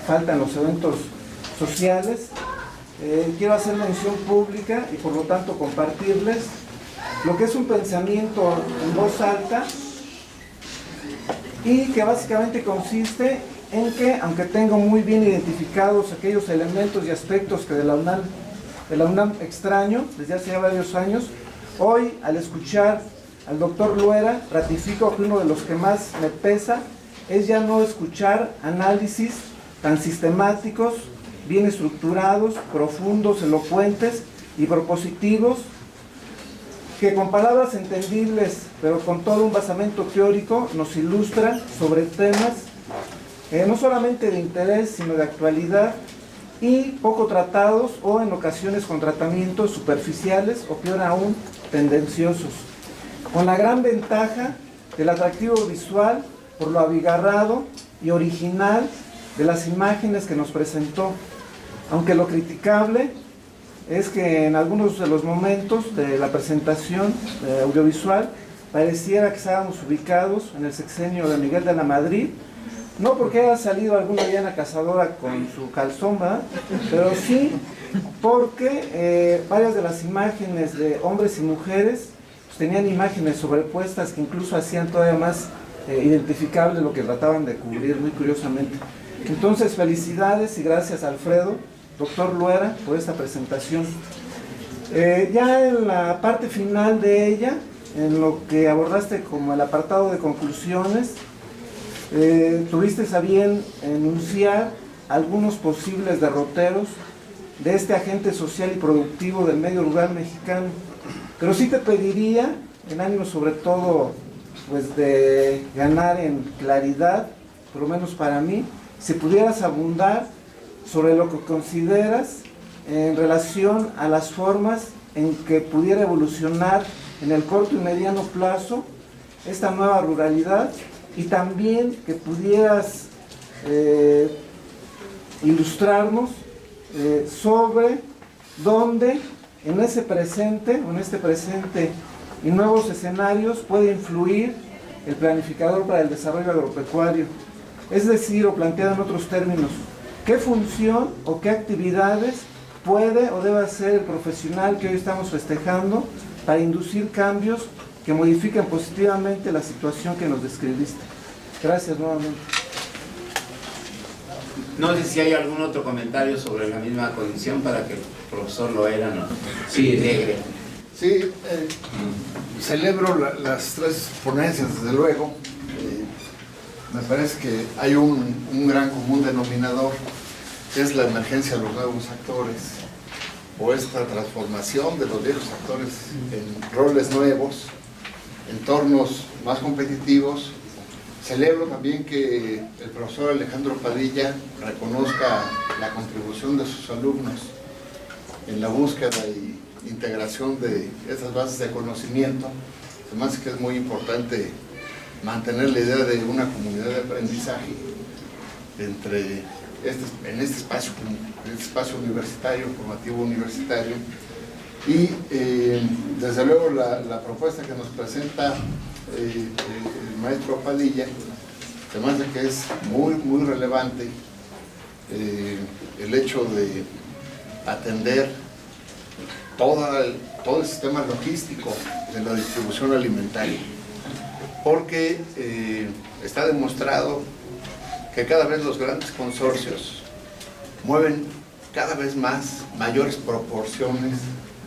falta en los eventos sociales. Quiero hacer mención pública y por lo tanto compartirles lo que es un pensamiento en voz alta y que básicamente consiste en que, aunque tengo muy bien identificados aquellos elementos y aspectos que de la UNAM extraño desde hace ya varios años, hoy al escuchar al doctor Luera ratifico que uno de los que más me pesa es ya no escuchar análisis tan sistemáticos, bien estructurados, profundos, elocuentes y propositivos, que con palabras entendibles, pero con todo un basamento teórico, nos ilustran sobre temas no solamente de interés, sino de actualidad, y poco tratados o en ocasiones con tratamientos superficiales o peor aún, tendenciosos, con la gran ventaja del atractivo visual por lo abigarrado y original de las imágenes que nos presentó, aunque lo criticable es que en algunos de los momentos de la presentación audiovisual pareciera que estábamos ubicados en el sexenio de Miguel de la Madrid, no porque haya salido alguna Diana Cazadora con su calzón, ¿verdad? Pero sí porque varias de las imágenes de hombres y mujeres pues, tenían imágenes sobrepuestas que incluso hacían todavía más identificable lo que trataban de cubrir, muy curiosamente. Entonces, felicidades y gracias, Alfredo, doctor Luera, por esta presentación. Ya en la parte final de ella, en lo que abordaste como el apartado de conclusiones, tuviste a bien enunciar algunos posibles derroteros de este agente social y productivo del medio rural mexicano, pero sí te pediría, en ánimo sobre todo pues de ganar en claridad, por lo menos para mí, si pudieras abundar sobre lo que consideras en relación a las formas en que pudiera evolucionar en el corto y mediano plazo esta nueva ruralidad, y también que pudieras ilustrarnos sobre dónde en este presente y nuevos escenarios puede influir el planificador para el desarrollo agropecuario. Es decir, o planteado en otros términos, ¿qué función o qué actividades puede o debe hacer el profesional que hoy estamos festejando para inducir cambios que modifiquen positivamente la situación que nos describiste? Gracias nuevamente. No sé si hay algún otro comentario sobre la misma condición para que el profesor Loera nos integre. Sí, celebro las tres ponencias, desde luego. Me parece que hay un gran común denominador, que es la emergencia de los nuevos actores, o esta transformación de los viejos actores en roles nuevos, entornos más competitivos. Celebro también que el profesor Alejandro Padilla reconozca la contribución de sus alumnos en la búsqueda y integración de estas bases de conocimiento. Además que es muy importante mantener la idea de una comunidad de aprendizaje en este espacio universitario, formativo universitario, y desde luego la propuesta que nos presenta el maestro Padilla, además de que es muy relevante el hecho de atender todo el sistema logístico de la distribución alimentaria, porque está demostrado que cada vez los grandes consorcios mueven cada vez mayores proporciones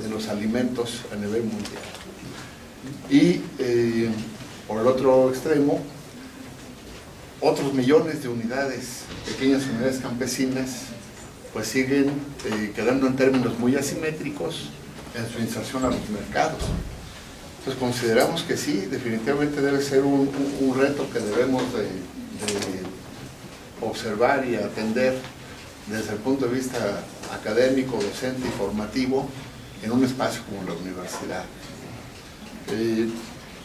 de los alimentos a nivel mundial. Y por el otro extremo, otros millones de unidades, pequeñas unidades campesinas, pues siguen quedando en términos muy asimétricos en su inserción a los mercados. Entonces consideramos que sí, definitivamente debe ser un reto que debemos de observar y atender desde el punto de vista académico, docente y formativo en un espacio como la universidad.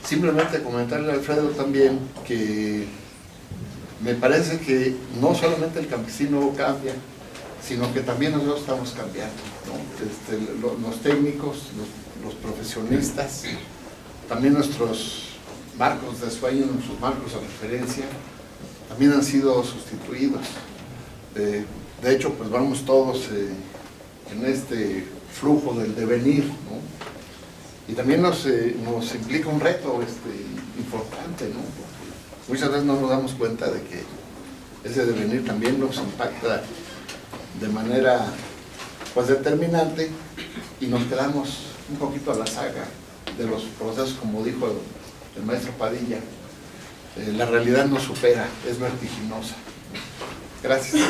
Simplemente comentarle a Alfredo también que me parece que no solamente el campesino cambia, sino que también nosotros estamos cambiando, ¿no? Los técnicos, los profesionistas, también nuestros marcos de sueño, nuestros marcos de referencia, también han sido sustituidos. De hecho, pues vamos todos en este flujo del devenir, ¿no? Y también nos implica un reto importante, ¿no? Porque muchas veces no nos damos cuenta de que ese devenir también nos impacta de manera pues determinante, y nos quedamos un poquito a la saga de los procesos, como dijo el maestro Padilla. La realidad nos supera, es vertiginosa. Gracias.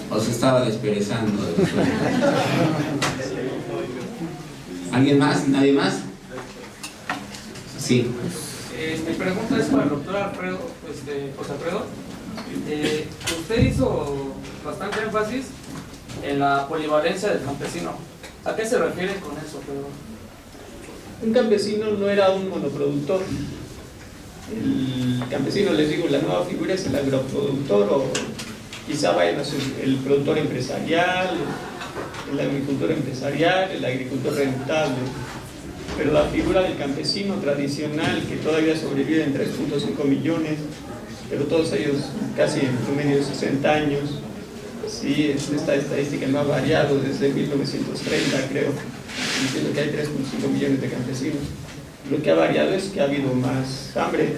Os estaba desperezando. ¿Alguien más? ¿Nadie más? Sí. Mi pregunta es para el doctor Alfredo, José Alfredo. Usted hizo bastante énfasis en la polivalencia del campesino. ¿A qué se refiere con eso, Pedro? Un campesino no era un monoproductor. El campesino, les digo, la nueva figura es el agroproductor, o quizá vayan a ser el productor empresarial, el agricultor empresarial, el agricultor rentable. Pero la figura del campesino tradicional, que todavía sobrevive en 3.5 millones, pero todos ellos casi en promedio de 60 años, sí, esta estadística no ha variado desde 1930, creo, diciendo que hay 3.5 millones de campesinos. Lo que ha variado es que ha habido más hambre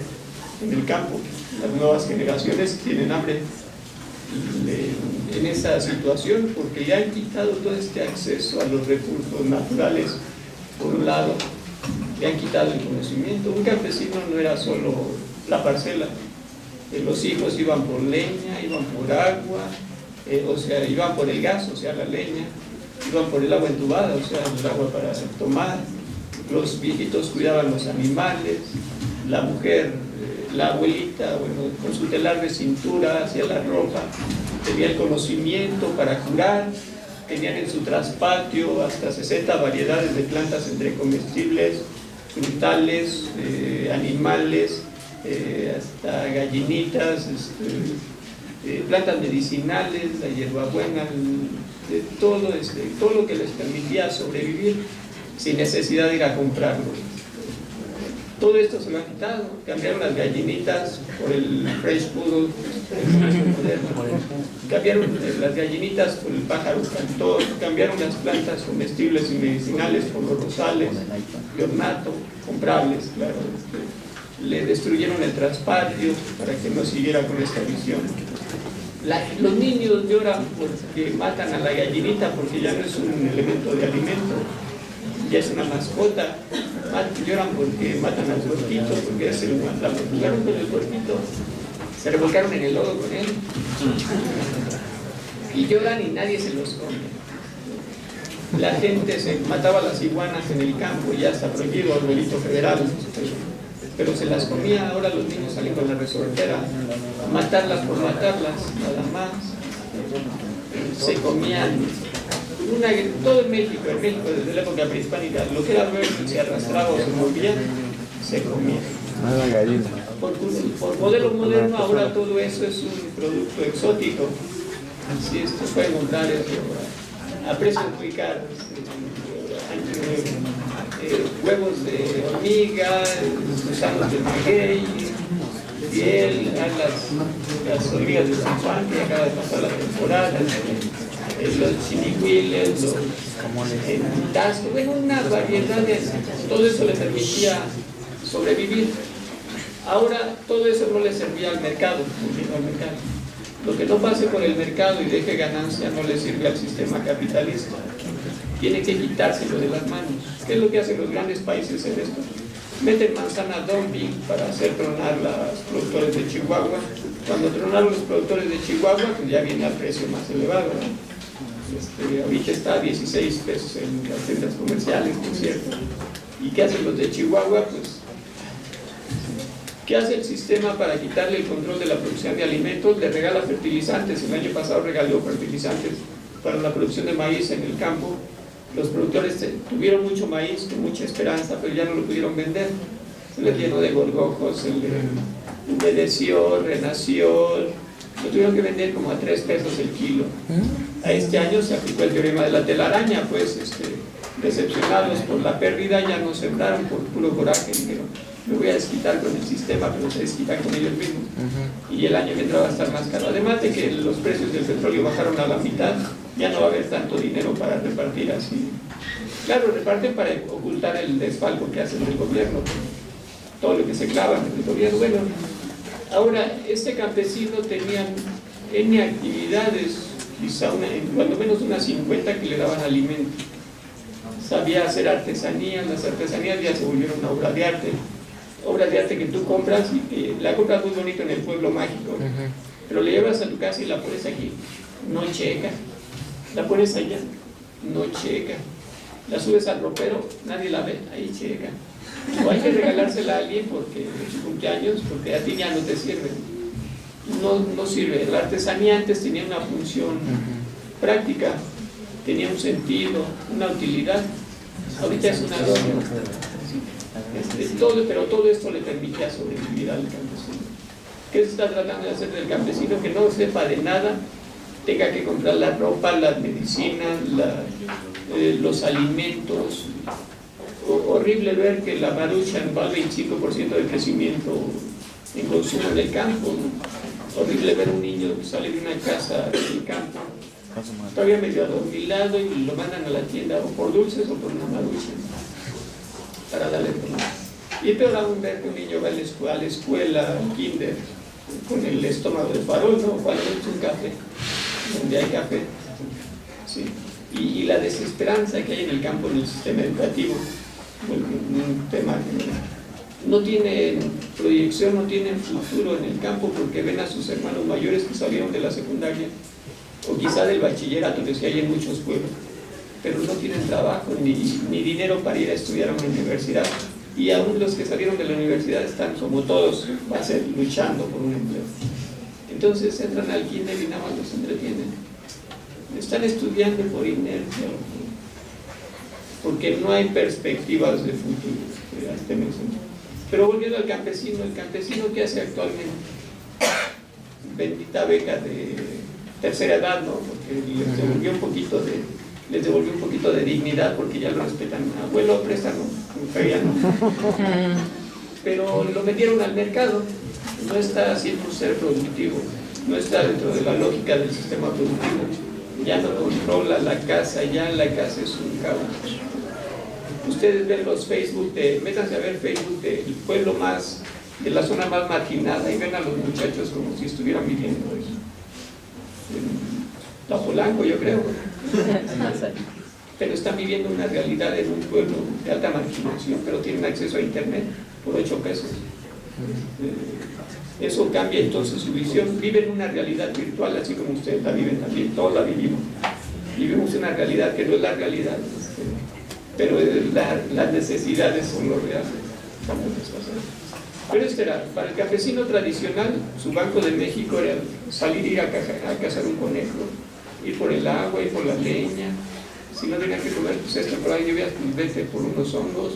en el campo. Las nuevas generaciones tienen hambre en esa situación porque ya han quitado todo este acceso a los recursos naturales. Por un lado, le han quitado el conocimiento. Un campesino no era solo la parcela. Los hijos iban por leña, iban por agua, o sea, iban por el gas, o sea, la leña, iban por el agua entubada, o sea, el agua para tomar. Los viejitos cuidaban los animales, la mujer, la abuelita, bueno, con su telar de cintura hacía la ropa, tenía el conocimiento para curar, tenían en su traspatio hasta 60 variedades de plantas entre comestibles, frutales, animales, hasta gallinitas, plantas medicinales, la hierbabuena, todo lo que les permitía sobrevivir sin necesidad de ir a comprarlo. Todo esto se lo han quitado, cambiaron las gallinitas por el French Poodle, cambiaron las gallinitas por el pájaro cantor, cambiaron las plantas comestibles y medicinales por los rosales de ornato, comprables, claro. Le destruyeron el traspatio para que no siguiera con esta visión. Los niños lloran porque matan a la gallinita porque ya no es un elemento de alimento, ya es una mascota. Lloran porque matan al puerquito, porque se lo mataron, jugaron con el puerquito, se revolcaron en el lodo con él y lloran y nadie se los come. La gente se mataba a las iguanas en el campo, ya está prohibido, abuelito federal, pero se las comía. Ahora los niños salen con la resortera a matarlas por matarlas, nada más. Se comían todo en México desde la época prehispánica, lo que era verde se arrastraba o se movía, se comía. Por modelo moderno ahora todo eso es un producto exótico, así es, se puede comprar a precios muy caros. Huevos de hormiga, gusanos de maguey, piel, las hormigas de San Juan, que acaba de pasar la temporada, los chinicuiles, los tascos, bueno, una variedad de... Todo eso le permitía sobrevivir. Ahora todo eso no le servía al mercado, Lo que no pase por el mercado y deje ganancia no le sirve al sistema capitalista. Tiene que quitárselo de las manos. ¿Qué es lo que hacen los grandes países en esto? Meten manzana dumping para hacer tronar los productores de Chihuahua. Cuando tronaron los productores de Chihuahua, pues ya viene al precio más elevado, ¿no? Ahorita está a 16 pesos en las tiendas comerciales, por cierto. ¿Y qué hacen los de Chihuahua? Pues, ¿qué hace el sistema para quitarle el control de la producción de alimentos? Le regala fertilizantes. El año pasado regaló fertilizantes para la producción de maíz en el campo. Los productores tuvieron mucho maíz con mucha esperanza, pero ya no lo pudieron vender. Se les llenó de gorgojos, se les humedeció, renació. Lo tuvieron que vender como a 3 pesos el kilo. A este año se aplicó el teorema de la telaraña, pues decepcionados por la pérdida, ya no sembraron por puro coraje, dijeron, me voy a desquitar con el sistema, pero se desquitan con ellos mismos. Y el año que entra va a estar más caro. Además de que los precios del petróleo bajaron a la mitad, ya no va a haber tanto dinero para repartir así. Claro, reparten para ocultar el desfalco que hacen del gobierno, todo lo que se clavan en el gobierno. Bueno, ahora, este campesino tenía N actividades, quizá cuando menos unas 50 que le daban alimento. Sabía hacer artesanías, las artesanías ya se volvieron una obra de arte que tú compras y que la compras muy bonito en el pueblo mágico, pero le llevas a tu casa y la pones aquí, no checa, la pones allá, no checa, la subes al ropero, nadie la ve, ahí checa, o hay que regalársela a alguien porque en su cumpleaños, porque a ti ya no te sirve, no sirve. La artesanía antes tenía una función práctica, tenía un sentido, una utilidad, ahorita es un adorno. Pero todo esto le permitía sobrevivir al campesino. ¿Qué se está tratando de hacer del campesino? Que no sepa de nada, tenga que comprar la ropa, las medicinas, los alimentos. Horrible ver que la Maruchan va al 25% de crecimiento en consumo en el campo, ¿no? Horrible ver un niño que sale de una casa del campo, todavía medio adormilado, y lo mandan a la tienda o por dulces o por una Maruchan para darle comer. Y peor aún ver que un niño va a la escuela, al kinder, con el estómago de farol, ¿no? Cuando es un café, donde hay café. Sí. Y la desesperanza que hay en el campo, en el sistema educativo, un tema que no tiene proyección, no tiene futuro en el campo, porque ven a sus hermanos mayores que salieron de la secundaria, o quizá del bachillerato, que hay en muchos pueblos, pero no tienen trabajo ni dinero para ir a estudiar a una universidad, y aún los que salieron de la universidad están, como todos, va a ser luchando por un empleo. Entonces entran al kinder y nada más los entretienen. Están estudiando por inercia, porque no hay perspectivas de futuro. Pero volviendo al campesino, ¿el campesino qué hace actualmente? Bendita beca de tercera edad, ¿no? Porque les devolvió un poquito de dignidad, porque ya lo respetan. Abuelo, préstamo, ya no. Pero lo metieron al mercado, no está haciendo un ser productivo, no está dentro de la lógica del sistema productivo, ya no controla la casa, ya la casa es un caos. Ustedes ven los Facebook, métanse a ver Facebook del pueblo más, de la zona más marginada, y ven a los muchachos como si estuvieran viviendo eso. En Polanco, yo creo. Pero están viviendo una realidad en un pueblo de alta marginación, pero tienen acceso a internet por 8 pesos. Eso cambia entonces su visión. Viven una realidad virtual, así como ustedes la viven también, todos la vivimos. Vivimos una realidad que no es la realidad, pero las necesidades son lo real. Pero este era, para el campesino tradicional, su Banco de México era salir, ir a cazar un conejo, ir por el agua, ir por la leña. Si no tenían que comer, pues esta por ahí lluvias, pues vete por unos hongos,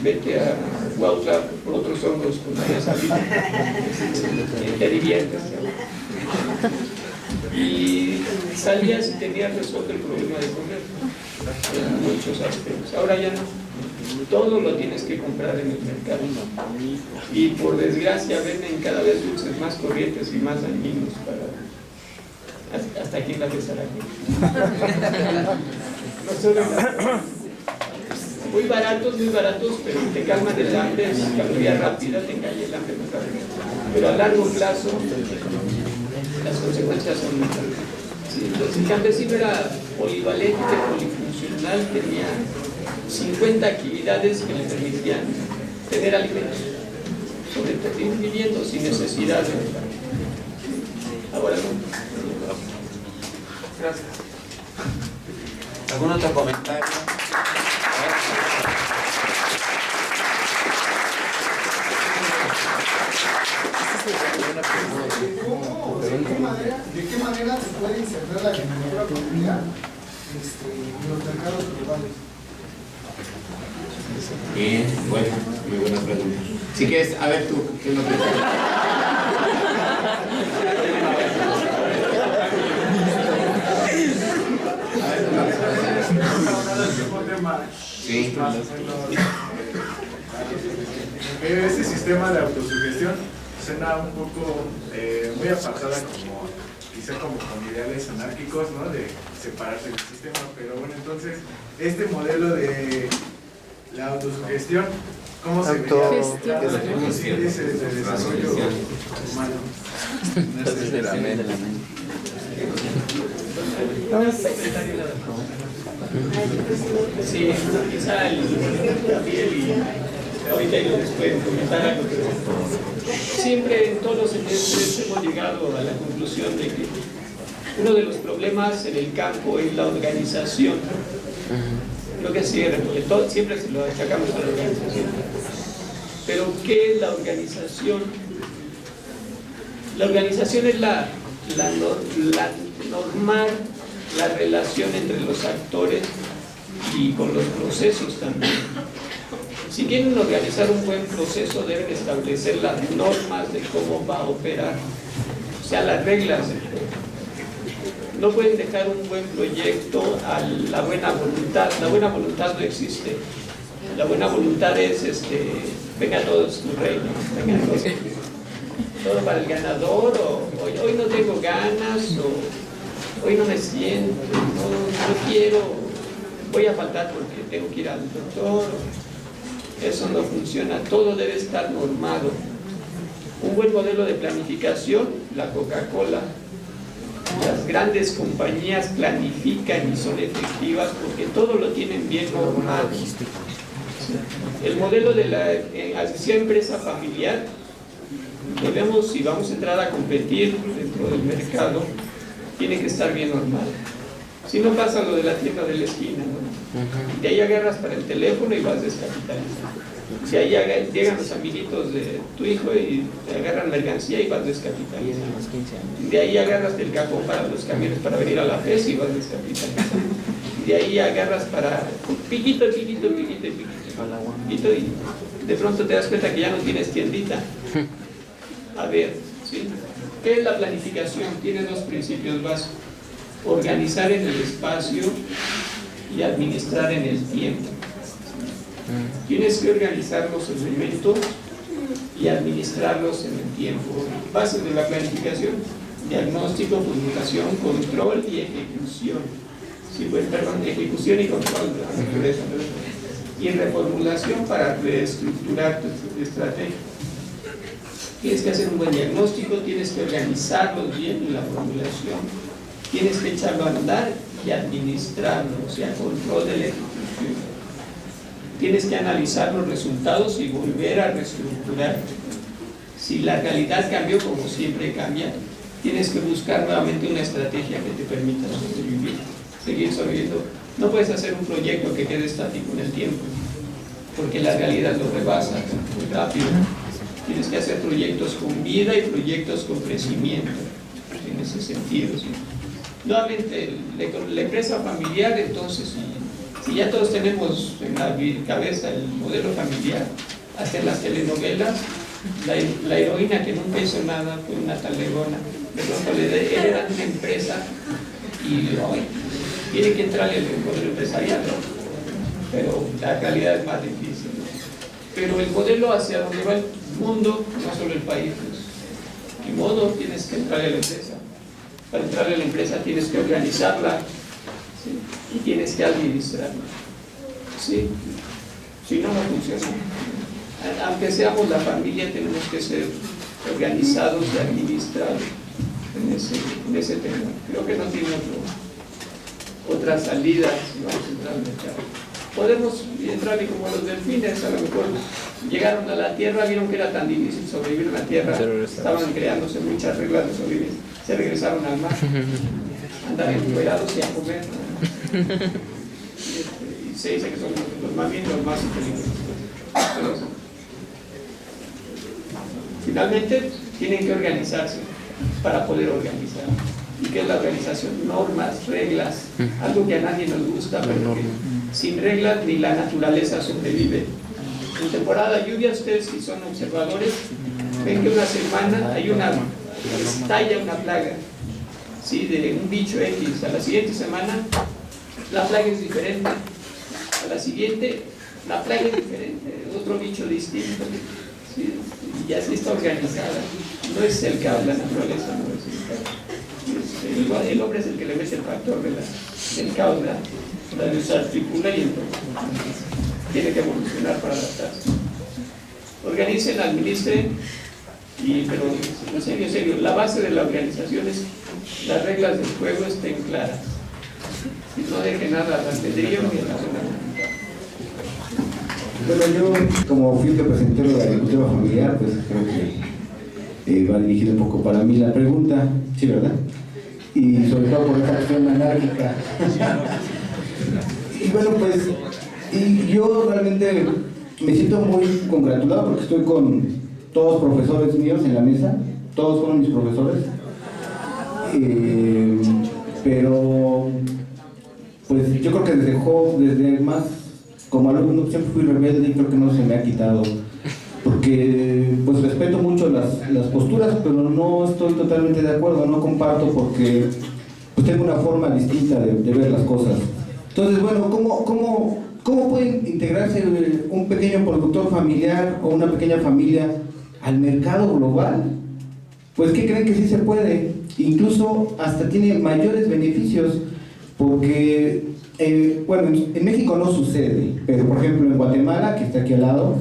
vete a Huautla por otros hongos con la salida. Te diviertes, ¿no? Y salías y tenías resuelto el problema de comer en muchos aspectos. Ahora ya no. Todo lo tienes que comprar en el mercado. Y por desgracia venden cada vez dulces más corrientes y más dañinos para... hasta aquí en la besará. Muy baratos, pero te calman el hambre, es caloría rápida, te engaña el hambre más rápido. Pero a largo plazo, las consecuencias son muy graves. Sí, entonces el campesino era polivalente, polifuncional, tenía 50 actividades que le permitían tener alimentos, sobrevivir viviendo sin necesidad de... Ahora no. Gracias. ¿Algún otro comentario? ¿De qué manera se puede insertar la agricultura familiar en los mercados globales? Bien, bueno, muy buena pregunta. Si quieres, a ver tú, ¿qué es lo que sistema Sí. más o menos, ese sistema de autosugestión suena un poco muy apartada, como quizá como con ideales anárquicos, ¿no? De separarse del sistema, pero bueno, entonces este modelo de la autosugestión, ¿cómo se vería en los índices de desarrollo humano? Sí, quizá el Gabriel y ahorita ellos les pueden comentar algo, pero siempre en todos los semestres hemos llegado a la conclusión de que uno de los problemas en el campo es la organización. Creo que sí, siempre se lo destacamos a la organización. Pero ¿qué es la organización? La organización es la normal, la relación entre los actores y con los procesos también. Si quieren organizar un buen proceso, deben establecer las normas de cómo va a operar, o sea, las reglas del juego. No pueden dejar un buen proyecto a la buena voluntad. La buena voluntad no existe. La buena voluntad es, venga todos tu reino, venga todos, todo para el ganador, o hoy no tengo ganas, o hoy no me siento, no quiero, voy a faltar porque tengo que ir al doctor. Eso no funciona, todo debe estar normado. Un buen modelo de planificación, la Coca-Cola, las grandes compañías planifican y son efectivas porque todo lo tienen bien normado. El modelo de la empresa familiar, debemos, si vamos a entrar a competir dentro del mercado, tiene que estar bien normado. Si no pasa lo de la tienda de la esquina, ¿no? De ahí agarras para el teléfono y vas descapitalizando. Si ahí llegan los amiguitos de tu hijo y te agarran mercancía y vas descapitalizando. De ahí agarras del cajón para los camiones para venir a la FES y vas descapitalizando. De ahí agarras para piquito, y de pronto te das cuenta que ya no tienes tiendita. A ver, ¿sí? ¿Qué es la planificación? Tiene dos principios básicos: organizar en el espacio y administrar en el tiempo. Tienes que organizar los elementos y administrarlos en el tiempo. Bases de la planificación: diagnóstico, comunicación, control y ejecución. Sí, pues, perdón, ejecución y control. Y reformulación para reestructurar tu estrategia. Tienes que hacer un buen diagnóstico, tienes que organizarlos bien en la formulación, tienes que echarlo a andar y administrarlo, o sea, control de la ejecución. Tienes que analizar los resultados y volver a reestructurar. Si la realidad cambió, como siempre cambia, tienes que buscar nuevamente una estrategia que te permita sobrevivir, seguir sobreviviendo. No puedes hacer un proyecto que quede estático en el tiempo, porque la realidad lo rebasa muy rápido. Tienes que hacer proyectos con vida y proyectos con crecimiento, en ese sentido. ¿Sí? Nuevamente, la empresa familiar, entonces, si ya todos tenemos en la cabeza el modelo familiar, hasta en las telenovelas, la heroína que nunca hizo nada fue una talegona. De pronto le heredan una empresa y hoy tiene que entrar el modelo empresarial, ¿no? Pero la realidad es más difícil, ¿no? Pero el modelo hacia donde va el mundo, no solo el país, pues, de modo tienes que entrar a la empresa. Para entrar a la empresa tienes que organizarla, ¿sí? Y tienes que administrarla, ¿sí? Si no, no funciona. Aunque seamos la familia, tenemos que ser organizados y administrados en ese tema. Creo que no tiene otra salida si vamos a entrar al mercado. Podemos entrar y como los delfines, a lo mejor llegaron a la tierra, vieron que era tan difícil sobrevivir en la tierra, estaban creándose muchas reglas de sobrevivir, se regresaron al mar, andan encuerados y a comer, ¿no? Y se dice que son los más bien los más inteligentes. Pero, finalmente tienen que organizarse para poder organizar. ¿Y qué es la organización? Normas, reglas, algo que a nadie nos gusta, pero que sin reglas ni la naturaleza sobrevive. En temporada de lluvia, ustedes si son observadores, ven que una semana estalla una plaga, ¿sí? De un bicho X. A la siguiente semana la plaga es diferente. a la siguiente, la plaga es diferente, otro bicho distinto, ¿sí? Y ya se está organizada, no es el caos, la naturaleza no es el caos. El hombre es el que le mete el factor del caos, la desarticula y entonces tiene que evolucionar para adaptarse. Organicen, administren, pero en serio, la base de la organización es las reglas del juego estén claras. Y no deje nada al albedrío ni a la buena voluntad. Bueno, yo como fui el que presenté lo de la agricultura familiar, pues creo que va dirigido un poco para mí la pregunta, sí, ¿verdad? Y sobre todo por esta acción anárquica. Y bueno, pues, y yo realmente me siento muy congratulado porque estoy con todos profesores míos en la mesa, todos fueron mis profesores, pero pues yo creo que desde más como alumno siempre fui rebelde y creo que no se me ha quitado, porque pues respeto mucho las posturas, pero no estoy totalmente de acuerdo, no comparto porque pues tengo una forma distinta de ver las cosas. Entonces, bueno, ¿cómo puede integrarse un pequeño productor familiar o una pequeña familia al mercado global? Pues ¿qué creen que sí se puede? Incluso hasta tiene mayores beneficios, porque bueno, en México no sucede, pero por ejemplo en Guatemala, que está aquí al lado,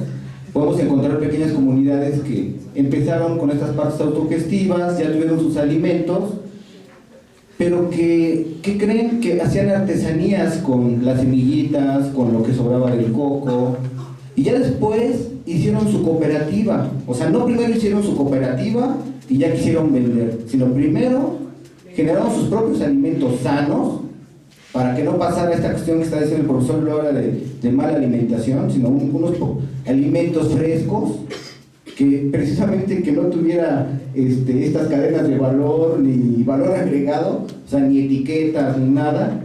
podemos encontrar pequeñas comunidades que empezaron con estas partes autogestivas, ya tuvieron sus alimentos, pero que creen que hacían artesanías con las semillitas, con lo que sobraba del coco, y ya después hicieron su cooperativa. O sea, no primero hicieron su cooperativa y ya quisieron vender, sino primero generaron sus propios alimentos sanos, para que no pasara esta cuestión que está diciendo el profesor Lora de mala alimentación, sino unos alimentos frescos, que precisamente que no tuviera estas cadenas de valor, ni valor agregado, o sea, ni etiquetas, ni nada,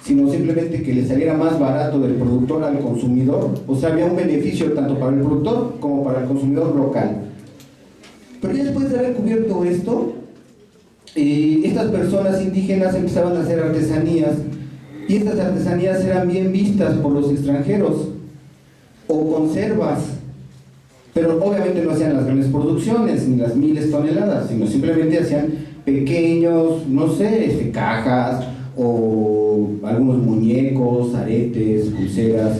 sino simplemente que le saliera más barato del productor al consumidor. O sea, había un beneficio tanto para el productor como para el consumidor local. Pero ya después de haber cubierto esto, estas personas indígenas empezaban a hacer artesanías, y estas artesanías eran bien vistas por los extranjeros, o conservas, pero obviamente no hacían las grandes producciones, ni las miles de toneladas, sino simplemente hacían pequeños, no sé, cajas, o algunos muñecos, aretes, pulseras,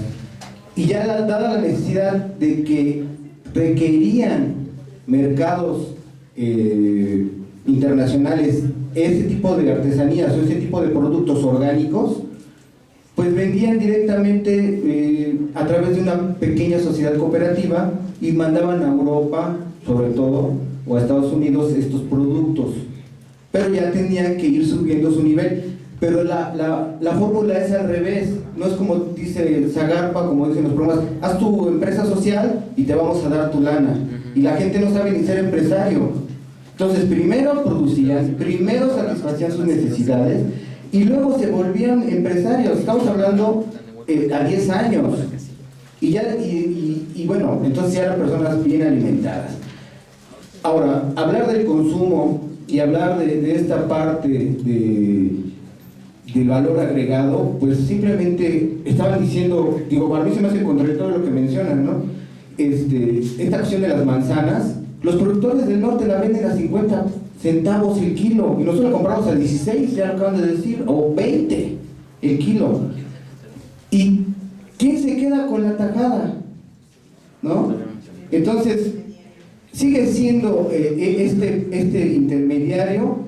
y ya dada la necesidad de que requerían mercados internacionales ese tipo de artesanías o ese tipo de productos orgánicos, pues vendían directamente a través de una pequeña sociedad cooperativa y mandaban a Europa, sobre todo, o a Estados Unidos estos productos, pero ya tenían que ir subiendo su nivel. Pero la fórmula es al revés, no es como dice Zagarpa, como dicen los programas, haz tu empresa social y te vamos a dar tu lana, y la gente no sabe ni ser empresario. Entonces primero producían, primero satisfacían sus necesidades y luego se volvían empresarios. Estamos hablando a 10 años y bueno, entonces ya eran personas bien alimentadas. Ahora, hablar del consumo y hablar de esta parte del valor agregado, pues simplemente estaban diciendo, digo, para mí se me hace contradictorio lo que mencionan, ¿no? Esta acción de las manzanas, los productores del norte la venden a 50 centavos el kilo y nosotros la compramos a 16, ya lo acaban de decir, o 20 el kilo. ¿Y quién se queda con la tajada? ¿No? Entonces, sigue siendo este intermediario,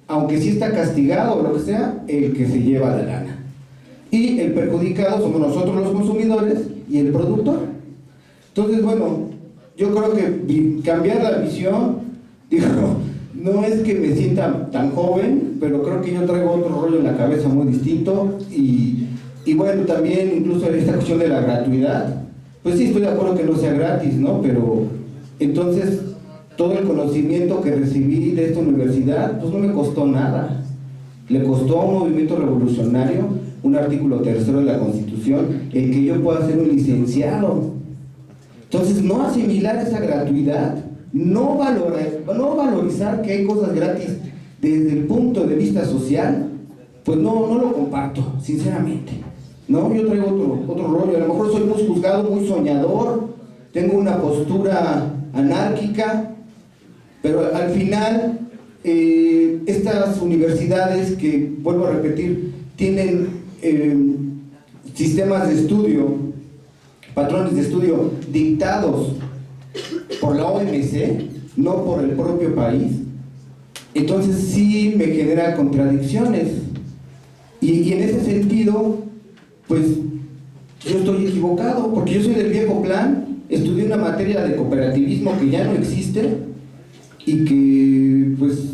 aunque sí está castigado o lo que sea, el que se lleva la lana. Y el perjudicado somos nosotros los consumidores y el productor. Entonces, bueno, yo creo que cambiar la visión, digo, no es que me sienta tan joven, pero creo que yo traigo otro rollo en la cabeza muy distinto y bueno, también incluso esta cuestión de la gratuidad, pues sí estoy de acuerdo que no sea gratis, ¿no? Pero entonces todo el conocimiento que recibí de esta universidad, pues no me costó nada. Le costó a un movimiento revolucionario, un artículo 3 de la Constitución, el que yo pueda ser un licenciado. Entonces, no asimilar esa gratuidad, no valorizar que hay cosas gratis desde el punto de vista social, pues no lo comparto, sinceramente. ¿no? Yo traigo otro rollo, a lo mejor soy muy juzgado, muy soñador, tengo una postura anárquica, pero al final estas universidades que, vuelvo a repetir, tienen sistemas de estudio, patrones de estudio dictados por la OMC, no por el propio país, entonces sí me genera contradicciones. Y en ese sentido, pues yo estoy equivocado, porque yo soy del viejo plan, estudié una materia de cooperativismo que ya no existe y que pues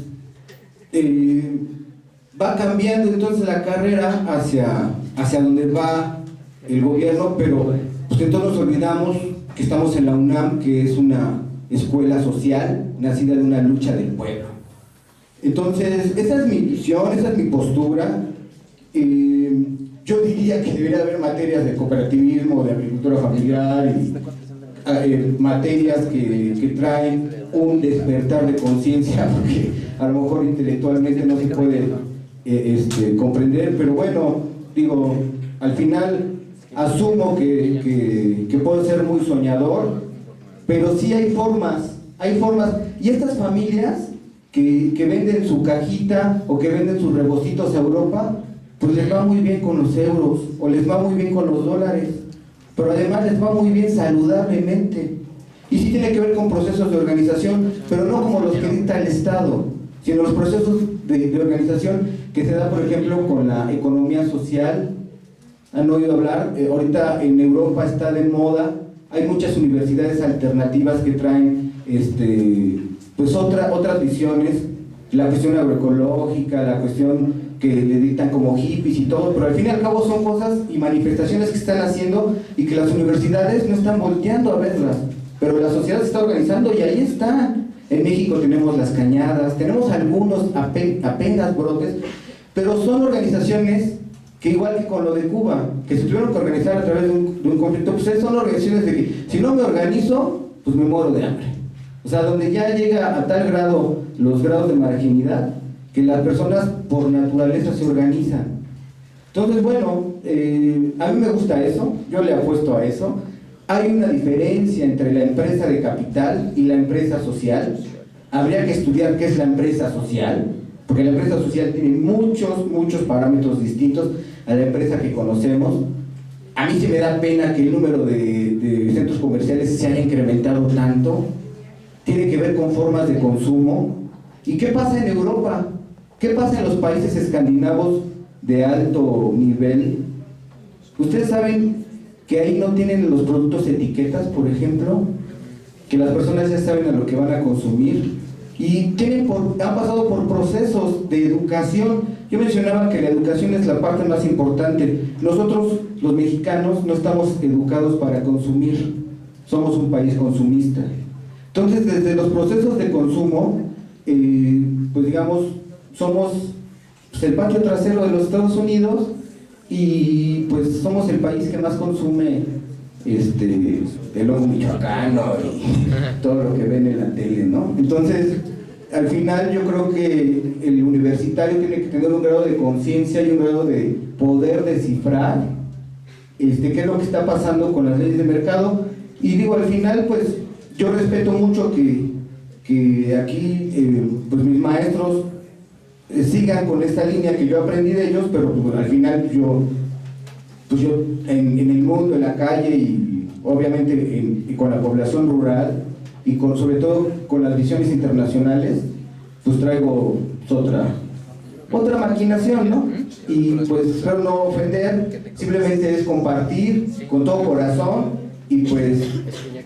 va cambiando entonces la carrera hacia donde va el gobierno, pero pues entonces nos olvidamos que estamos en la UNAM, que es una escuela social nacida de una lucha del pueblo. Entonces, esa es mi visión, esa es mi postura. Yo diría que debería haber materias de cooperativismo, de agricultura familiar, y materias que traen un despertar de conciencia, porque a lo mejor intelectualmente no se puede comprender, pero bueno, digo, al final asumo que puedo ser muy soñador, pero sí hay formas, y estas familias que venden su cajita o que venden sus rebocitos a Europa, pues les va muy bien con los euros o les va muy bien con los dólares, pero además les va muy bien saludablemente. Y sí tiene que ver con procesos de organización, pero no como los que dicta el Estado, sino los procesos de organización que se da, por ejemplo, con la economía social. ¿Han oído hablar? Ahorita en Europa está de moda, hay muchas universidades alternativas que traen pues otras visiones, la cuestión agroecológica, la cuestión que le dictan como hippies y todo, pero al fin y al cabo son cosas y manifestaciones que están haciendo y que las universidades no están volteando a verlas, pero la sociedad se está organizando y ahí están. En México tenemos las cañadas, tenemos algunos apenas brotes, pero son organizaciones que, igual que con lo de Cuba, que se tuvieron que organizar a través de un conflicto, pues son organizaciones de que si no me organizo, pues me muero de hambre. O sea, donde ya llega a tal grado los grados de marginidad que las personas por naturaleza se organizan. Entonces, bueno, a mí me gusta eso, yo le apuesto a eso. Hay una diferencia entre la empresa de capital y la empresa social. Habría que estudiar qué es la empresa social, porque la empresa social tiene muchos parámetros distintos a la empresa que conocemos. A mí se me da pena que el número de centros comerciales se haya incrementado tanto. Tiene que ver con formas de consumo. ¿Y qué pasa en Europa? ¿Qué pasa en los países escandinavos de alto nivel? Ustedes saben que ahí no tienen los productos etiquetas, por ejemplo, que las personas ya saben a lo que van a consumir y han pasado por procesos de educación. Yo mencionaba que la educación es la parte más importante. Nosotros, los mexicanos, no estamos educados para consumir, somos un país consumista. Entonces, desde los procesos de consumo, pues digamos, somos el patio trasero de los Estados Unidos y pues somos el país que más consume el lomo michoacano y todo lo que ven en la tele, ¿no? Entonces, al final yo creo que el universitario tiene que tener un grado de conciencia y un grado de poder descifrar qué es lo que está pasando con las leyes de mercado. Y digo, al final, pues yo respeto mucho que aquí pues mis maestros sigan con esta línea que yo aprendí de ellos, pero pues, al final yo en el mundo, en la calle y obviamente con la población rural y sobre todo con las visiones internacionales, pues traigo otra maquinación, ¿no? Y pues espero no ofender, simplemente es compartir con todo corazón y pues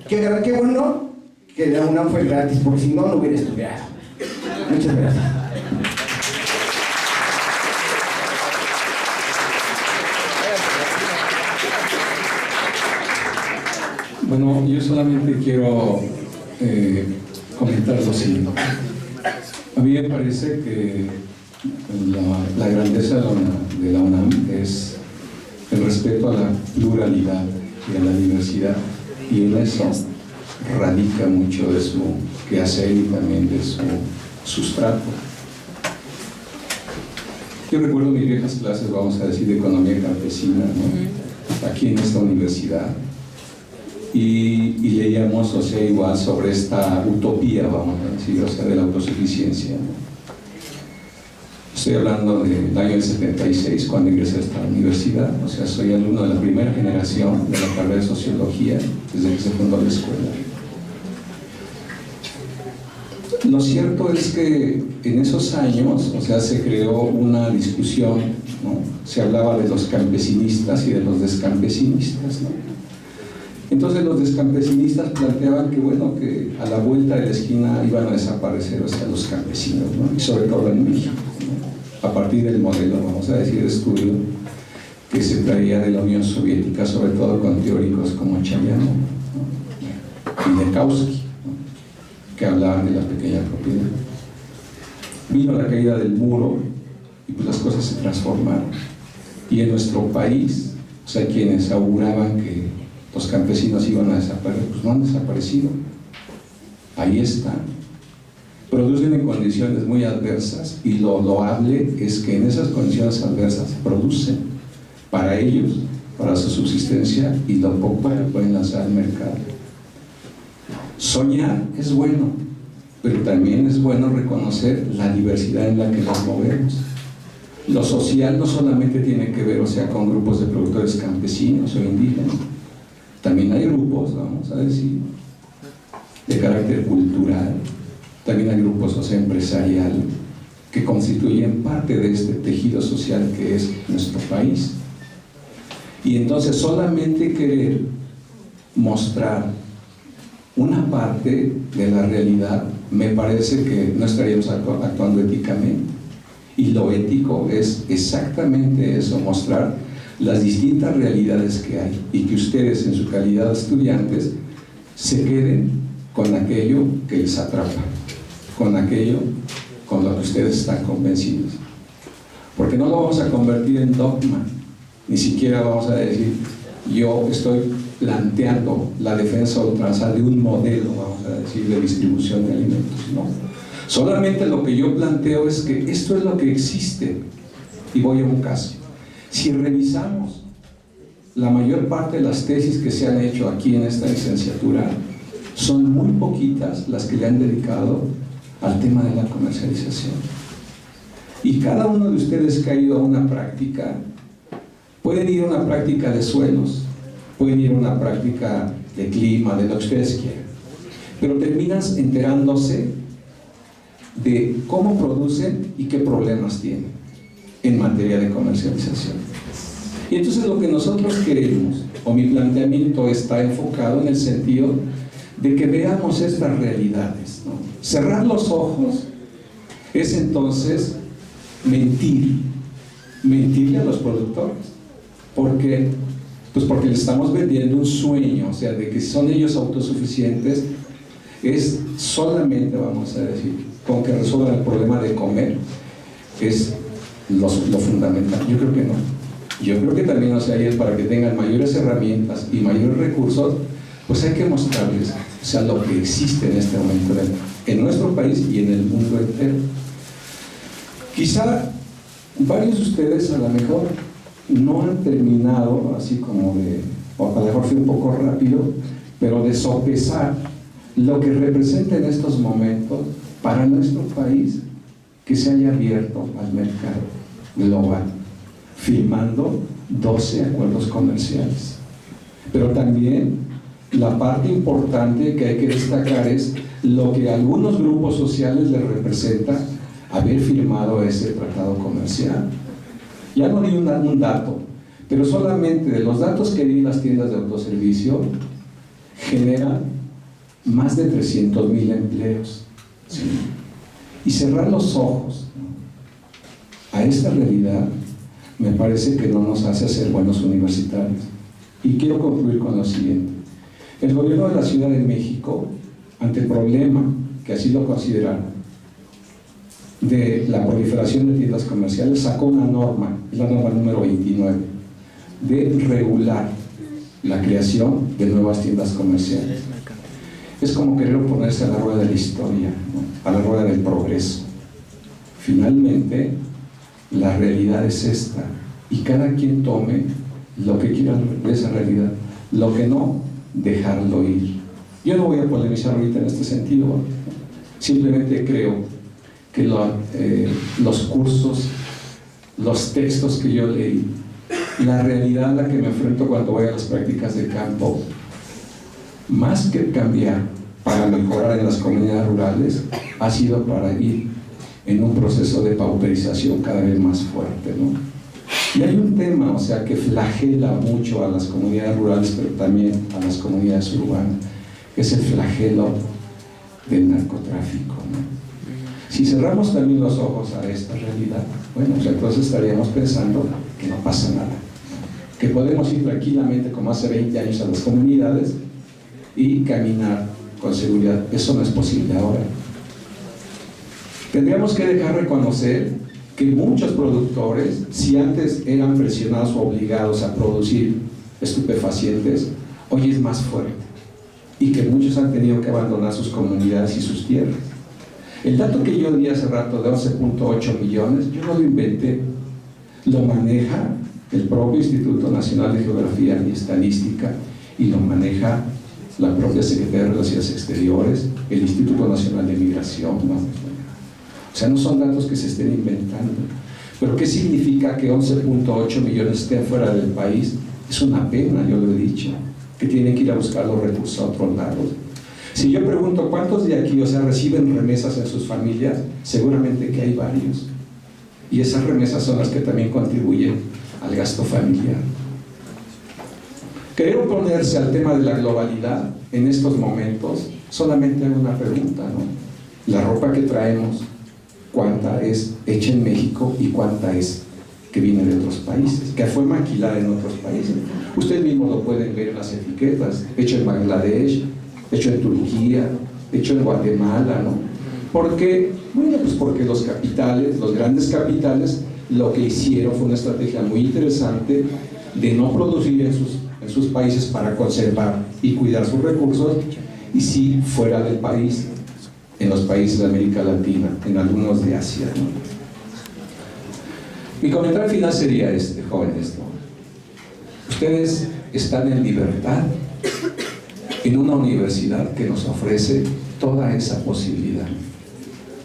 qué bueno que la UNAM fue gratis, porque si no, no hubiera estudiado. Muchas gracias. Bueno, yo solamente quiero comentar lo siguiente. A mí me parece que la grandeza de la UNAM es el respeto a la pluralidad y a la diversidad, y en eso radica mucho de su quehacer y también de su sustrato. Yo recuerdo mis viejas clases, vamos a decir, de economía campesina, ¿no? Aquí en esta universidad. Y leíamos, o sea, igual sobre esta utopía, vamos a decir, o sea, de la autosuficiencia, ¿no? Estoy hablando del año del 76, cuando ingresé a esta universidad, o sea, soy alumno de la primera generación de la carrera de Sociología, desde que se fundó la escuela. Lo cierto es que en esos años, o sea, se creó una discusión, ¿no? Se hablaba de los campesinistas y de los descampesinistas, ¿no? Entonces los descampesinistas planteaban que, bueno, que a la vuelta de la esquina iban a desaparecer, o sea, los campesinos, ¿no? Y sobre todo en México, ¿no? A partir del modelo, vamos a decir, de estudio que se traía de la Unión Soviética, sobre todo con teóricos como Chayano, ¿no? Y Nekowski, que hablaban de la pequeña propiedad. Vino la caída del muro y pues las cosas se transformaron. Y en nuestro país, o sea, quienes auguraban que los campesinos iban a desaparecer, pues no han desaparecido. Ahí están. Producen en condiciones muy adversas y lo loable es que en esas condiciones adversas producen para ellos, para su subsistencia y lo poco que pueden lanzar al mercado. Soñar es bueno, pero también es bueno reconocer la diversidad en la que nos movemos. Lo social no solamente tiene que ver, o sea, con grupos de productores campesinos o indígenas, también hay grupos, vamos a decir, de carácter cultural, también hay grupos, o sea, empresarial, que constituyen parte de este tejido social que es nuestro país. Y entonces solamente querer mostrar una parte de la realidad, me parece que no estaríamos actuando éticamente. Y lo ético es exactamente eso, mostrar las distintas realidades que hay y que ustedes en su calidad de estudiantes se queden con aquello que les atrapa, con aquello con lo que ustedes están convencidos. Porque no lo vamos a convertir en dogma, ni siquiera vamos a decir, yo estoy planteando la defensa ultranza de un modelo, vamos a decir, de distribución de alimentos, no. Solamente lo que yo planteo es que esto es lo que existe. Y voy a un caso. Si revisamos la mayor parte de las tesis que se han hecho aquí en esta licenciatura, son muy poquitas las que le han dedicado al tema de la comercialización. Y cada uno de ustedes que ha ido a una práctica, pueden ir a una práctica de suelos, pueden ir a una práctica de clima, de lo que ustedes quieran, pero terminas enterándose de cómo producen y qué problemas tienen en materia de comercialización. Y entonces lo que nosotros queremos, o mi planteamiento está enfocado en el sentido de que veamos estas realidades, ¿no? Cerrar los ojos es entonces mentirle a los productores. ¿Por qué? Pues porque les estamos vendiendo un sueño, o sea, de que son ellos autosuficientes, es solamente, vamos a decir, con que resuelvan el problema de comer, es lo fundamental. Yo creo que no. Yo creo que también, o sea, es para que tengan mayores herramientas y mayores recursos, pues hay que mostrarles, o sea, lo que existe en este momento en nuestro país y en el mundo entero. Quizá varios de ustedes a lo mejor no han terminado, así como de, o a lo mejor fue un poco rápido, pero de sopesar lo que representa en estos momentos para nuestro país que se haya abierto al mercado global, firmando 12 acuerdos comerciales. Pero también la parte importante que hay que destacar es lo que a algunos grupos sociales les representa haber firmado ese tratado comercial. Ya no di un dato, pero solamente de los datos que di las tiendas de autoservicio generan más de 300,000 empleos, ¿sí? Y cerrar los ojos, ¿no?, a esta realidad me parece que no nos hace ser buenos universitarios. Y quiero concluir con lo siguiente. El gobierno de la Ciudad de México, ante el problema, que así lo consideraron, de la proliferación de tiendas comerciales, sacó una norma, es la norma número 29, de regular la creación de nuevas tiendas comerciales. Es como querer oponerse a la rueda de la historia, ¿no?, a la rueda del progreso. Finalmente, la realidad es esta, y cada quien tome lo que quiera de esa realidad, lo que no, dejarlo ir. Yo no voy a polemizar ahorita en este sentido, ¿no? Simplemente creo que los cursos, los textos que yo leí, la realidad a la que me enfrento cuando voy a las prácticas de campo, más que cambiar para mejorar en las comunidades rurales, ha sido para ir en un proceso de pauperización cada vez más fuerte, ¿no? Y hay un tema, o sea, que flagela mucho a las comunidades rurales, pero también a las comunidades urbanas, que es el flagelo del narcotráfico, ¿no? Si cerramos también los ojos a esta realidad, bueno, pues entonces estaríamos pensando que no pasa nada, que podemos ir tranquilamente como hace 20 años a las comunidades y caminar con seguridad. Eso no es posible ahora. Tendríamos que dejar reconocer que muchos productores, si antes eran presionados o obligados a producir estupefacientes, hoy es más fuerte, y que muchos han tenido que abandonar sus comunidades y sus tierras. El dato que yo di hace rato de 11.8 millones, yo no lo inventé, lo maneja el propio Instituto Nacional de Geografía y Estadística, y lo maneja la propia Secretaría de Relaciones Exteriores, el Instituto Nacional de Migración, ¿no? O sea, no son datos que se estén inventando. Pero ¿qué significa que 11.8 millones estén fuera del país? Es una pena, yo lo he dicho, que tienen que ir a buscar los recursos a otros lados. Si yo pregunto cuántos de aquí, o sea, reciben remesas en sus familias, seguramente que hay varios. Y esas remesas son las que también contribuyen al gasto familiar. Querer oponerse al tema de la globalidad en estos momentos, solamente hago una pregunta, ¿no? La ropa que traemos, ¿cuánta es hecha en México y cuánta es que viene de otros países, que fue maquilada en otros países? Ustedes mismos lo pueden ver en las etiquetas, hecho en Bangladesh, hecho en Turquía, hecho en Guatemala, ¿no? ¿Por qué? Bueno, pues porque los capitales, los grandes capitales, lo que hicieron fue una estrategia muy interesante de no producir en sus países para conservar y cuidar sus recursos, y sí fuera del país, en los países de América Latina, en algunos de Asia, ¿no? Mi comentario final sería este, jóvenes, ¿no? Ustedes están en libertad en una universidad que nos ofrece toda esa posibilidad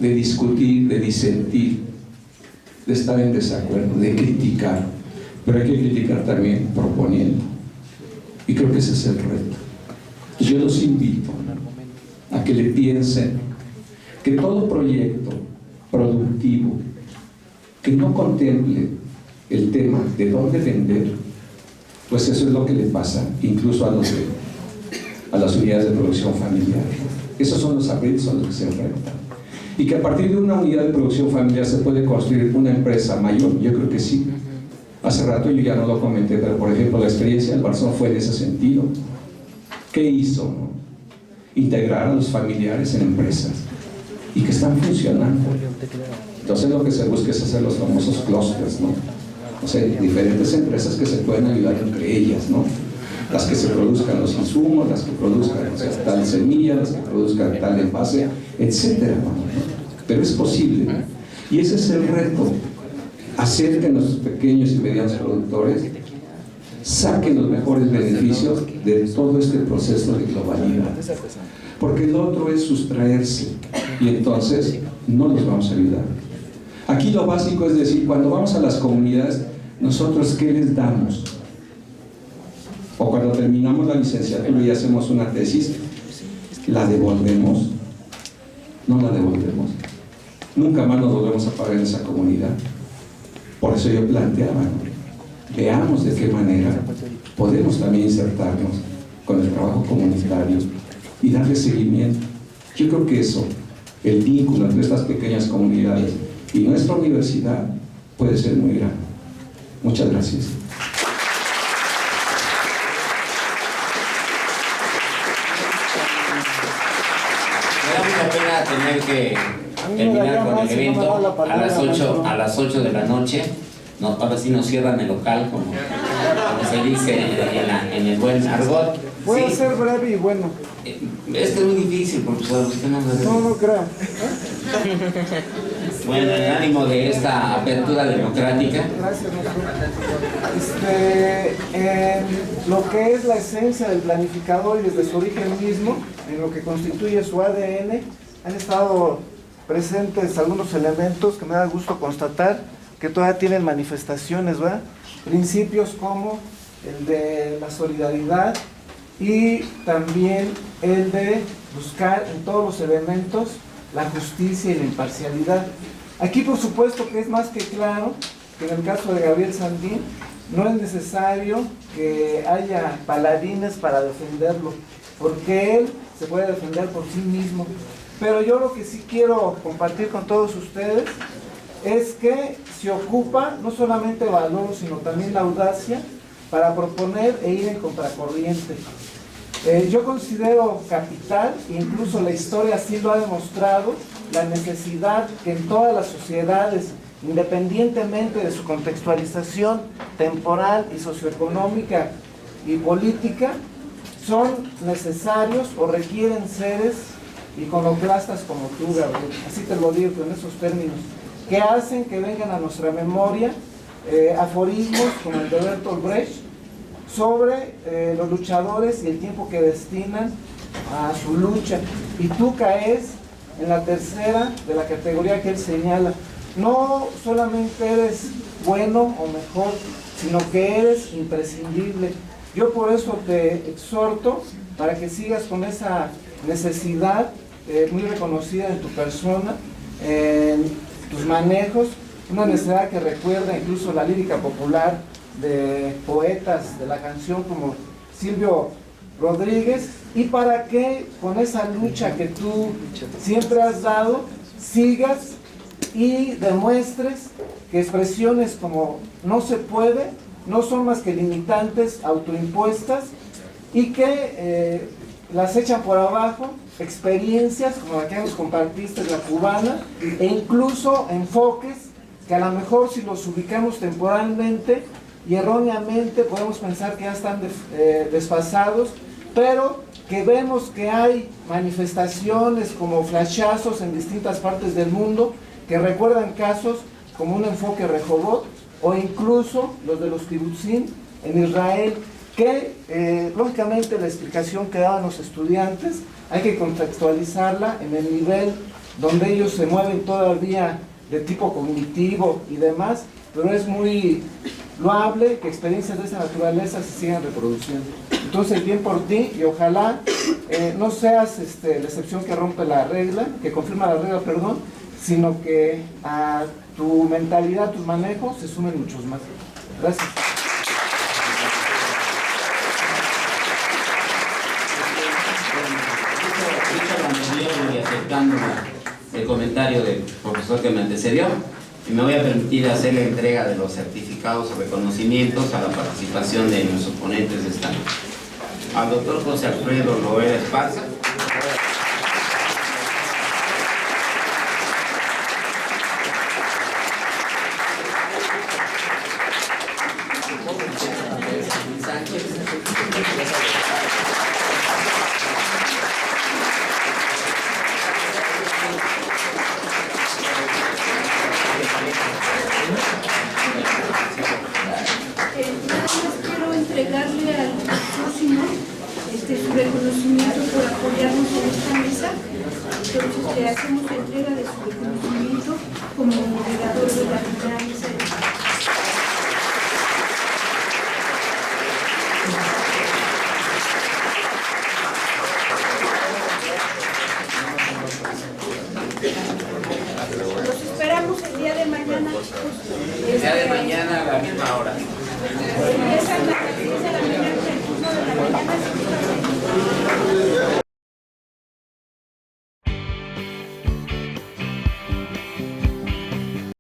de discutir, de disentir, de estar en desacuerdo, de criticar, pero hay que criticar también proponiendo, y creo que ese es el reto. Yo los invito a que le piensen que todo proyecto productivo que no contemple el tema de dónde vender, pues eso es lo que le pasa incluso a las unidades de producción familiar. Esos son los aprietos a los que se enfrentan. Y que a partir de una unidad de producción familiar se puede construir una empresa mayor, yo creo que sí. Hace rato yo ya no lo comenté, pero por ejemplo la experiencia del Barzón fue en ese sentido. ¿Qué hizo, no? Integrar a los familiares en empresas y que están funcionando. Entonces lo que se busca es hacer los famosos clusters, ¿no? O sea, diferentes empresas que se pueden ayudar entre ellas, ¿no? Las que se produzcan los insumos, las que produzcan, o sea, tal semilla, las que produzcan tal envase, etcétera, ¿no? Pero es posible. Y ese es el reto. Hacer que nuestros pequeños y medianos productores saquen los mejores beneficios de todo este proceso de globalidad. Porque el otro es sustraerse, y entonces no los vamos a ayudar. Aquí lo básico es decir, cuando vamos a las comunidades, nosotros ¿qué les damos? O cuando terminamos la licenciatura y hacemos una tesis, ¿la devolvemos? No la devolvemos. Nunca más nos volvemos a pagar en esa comunidad. Por eso yo planteaba, ¿no? Veamos de qué manera podemos también insertarnos con el trabajo comunitario y darle seguimiento. Yo creo que eso, el vínculo entre estas pequeñas comunidades y nuestra universidad puede ser muy grande. Muchas gracias. Me da mucha pena tener que terminar con el evento a las 8 de la noche. No, ahora sí nos cierran el local, como se dice en el buen argot. Puedo Sí. ser breve y bueno. Esto es muy difícil, profesor. Usted no me... No, no crea. Bueno, en ánimo de esta apertura democrática. Gracias, en lo que es la esencia del planificador y desde su origen mismo, en lo que constituye su ADN, han estado presentes algunos elementos que me da gusto constatar que todavía tienen manifestaciones, ¿verdad? Principios como el de la solidaridad y también el de buscar en todos los elementos la justicia y la imparcialidad. Aquí por supuesto que es más que claro que en el caso de Gabriel Sandín no es necesario que haya paladines para defenderlo, porque él se puede defender por sí mismo. Pero yo lo que sí quiero compartir con todos ustedes es que se ocupa no solamente valor, sino también la audacia para proponer e ir en contracorriente. Yo considero capital, incluso la historia así lo ha demostrado, la necesidad que en todas las sociedades, independientemente de su contextualización temporal y socioeconómica y política, son necesarios o requieren seres iconoclastas como tú, Gabriel, así te lo digo en esos términos, que hacen que vengan a nuestra memoria aforismos como el de Bertolt Brecht sobre los luchadores y el tiempo que destinan a su lucha. Y tú caes en la tercera de la categoría que él señala. No solamente eres bueno o mejor, sino que eres imprescindible. Yo por eso te exhorto para que sigas con esa necesidad muy reconocida en tu persona, en tus manejos, una necesidad que recuerda incluso la lírica popular de poetas de la canción como Silvio Rodríguez, y para que con esa lucha que tú siempre has dado, sigas y demuestres que expresiones como no se puede no son más que limitantes autoimpuestas y que las echan por abajo experiencias como la que nos compartiste, la cubana, e incluso enfoques que a lo mejor si los ubicamos temporalmente y erróneamente podemos pensar que ya están desfasados, pero que vemos que hay manifestaciones como flashazos en distintas partes del mundo que recuerdan casos como un enfoque Rehobot o incluso los de los kibutzim en Israel, que lógicamente la explicación que daban los estudiantes hay que contextualizarla en el nivel donde ellos se mueven todavía de tipo cognitivo y demás, pero es muy loable que experiencias de esa naturaleza se sigan reproduciendo. Entonces, bien por ti, y ojalá no seas la excepción que rompe la regla, que confirma la regla, perdón, sino que a tu mentalidad, tus manejos, se sumen muchos más. Gracias. Y aceptando el comentario del profesor que me antecedió, y me voy a permitir hacer la entrega de los certificados o reconocimientos a la participación de nuestros ponentes de esta noche. Al doctor José Alfredo Loera Esparza, quiero entregarle al próximo su reconocimiento por apoyarnos en esta mesa. Entonces le hacemos entrega de su reconocimiento como moderador de la primera mesa. Los esperamos el día de mañana, chicos. el día de mañana a la misma hora.